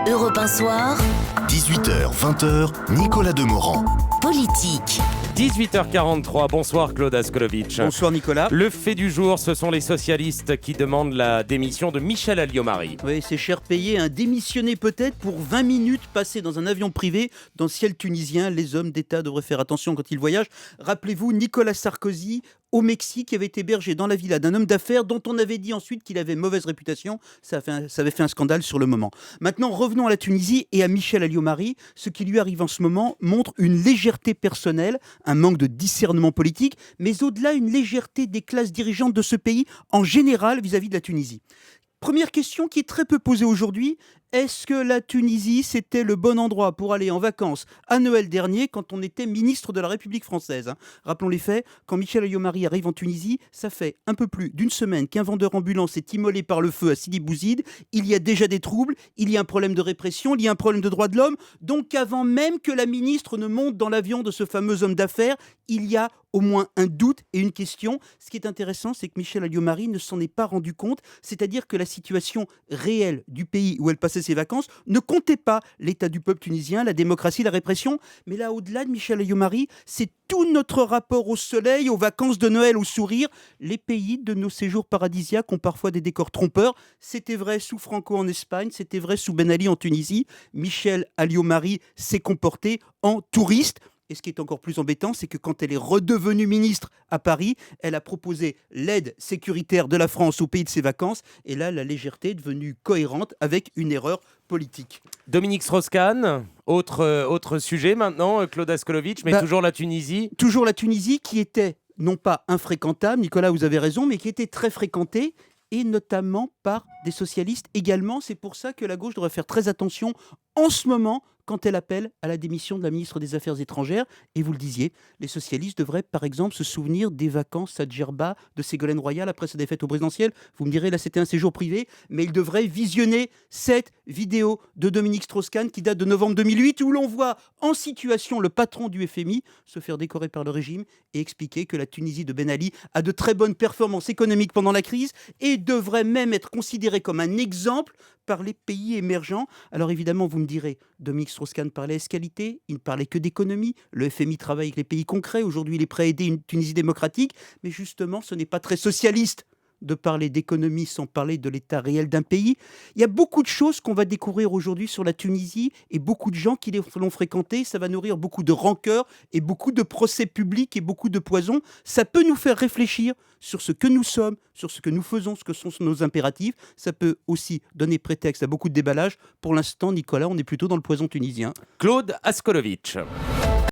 Europe 1 Soir, 18h-20h, Nicolas Demorand. politique. 18h43, bonsoir Claude Askolovitch. Bonsoir Nicolas. Le fait du jour, ce sont les socialistes qui demandent la démission de Michel Alliot-Marie. Oui, c'est cher payé, démissionner peut-être pour 20 minutes passées dans un avion privé dans le ciel tunisien. Les hommes d'État devraient faire attention quand ils voyagent. Rappelez-vous Nicolas Sarkozy au Mexique qui avait été hébergé dans la villa d'un homme d'affaires dont on avait dit ensuite qu'il avait mauvaise réputation. Ça avait fait un scandale sur le moment. Maintenant, revenons à la Tunisie et à Michel Alliot-Marie. Ce qui lui arrive en ce moment montre une légèreté personnelle, un manque de discernement politique, mais au-delà une légèreté des classes dirigeantes de ce pays en général vis-à-vis de la Tunisie. Première question qui est très peu posée aujourd'hui, est-ce que la Tunisie, c'était le bon endroit pour aller en vacances à Noël dernier quand on était ministre de la République française ? Rappelons les faits, quand Michel Alliot-Marie arrive en Tunisie, ça fait un peu plus d'une semaine qu'un vendeur ambulant s'est immolé par le feu à Sidi Bouzid. Il y a déjà des troubles, il y a un problème de répression, il y a un problème de droits de l'homme. Donc avant même que la ministre ne monte dans l'avion de ce fameux homme d'affaires, il y a au moins un doute et une question. Ce qui est intéressant, c'est que Michel Alliot-Marie ne s'en est pas rendu compte, c'est-à-dire que la situation réelle du pays où elle passait ses vacances ne comptait pas l'état du peuple tunisien, la démocratie, la répression. Mais là, au-delà de Michel Alliot-Marie, c'est tout notre rapport au soleil, aux vacances de Noël, au sourire. Les pays de nos séjours paradisiaques ont parfois des décors trompeurs. C'était vrai sous Franco en Espagne, c'était vrai sous Ben Ali en Tunisie. Michel Alliot-Marie s'est comporté en touriste. Et ce qui est encore plus embêtant, c'est que quand elle est redevenue ministre à Paris, elle a proposé l'aide sécuritaire de la France au pays de ses vacances. Et là, la légèreté est devenue cohérente avec une erreur politique. Dominique Strauss-Kahn, autre sujet maintenant, Claude Askolovitch, mais toujours la Tunisie. Toujours la Tunisie qui était non pas infréquentable, Nicolas, vous avez raison, mais qui était très fréquentée, et notamment par des socialistes également. C'est pour ça que la gauche devrait faire très attention en ce moment quand elle appelle à la démission de la ministre des Affaires étrangères. Et vous le disiez, les socialistes devraient par exemple se souvenir des vacances à Djerba de Ségolène Royal après sa défaite au présidentiel. Vous me direz, là c'était un séjour privé, mais ils devraient visionner cette vidéo de Dominique Strauss-Kahn qui date de novembre 2008 où l'on voit en situation le patron du FMI se faire décorer par le régime et expliquer que la Tunisie de Ben Ali a de très bonnes performances économiques pendant la crise et devrait même être considérée comme un exemple par les pays émergents. Alors évidemment, vous me direz, Dominique Strauss-Kahn parlait escalité, il ne parlait que d'économie. Le FMI travaille avec les pays concrets. Aujourd'hui, il est prêt à aider une Tunisie démocratique. Mais justement, ce n'est pas très socialiste de parler d'économie sans parler de l'état réel d'un pays. Il y a beaucoup de choses qu'on va découvrir aujourd'hui sur la Tunisie et beaucoup de gens qui l'ont fréquenté. Ça va nourrir beaucoup de rancœur et beaucoup de procès publics et beaucoup de poison. Ça peut nous faire réfléchir sur ce que nous sommes, sur ce que nous faisons, ce que sont nos impératifs. Ça peut aussi donner prétexte à beaucoup de déballage. Pour l'instant, Nicolas, on est plutôt dans le poison tunisien. Claude Askolovitch.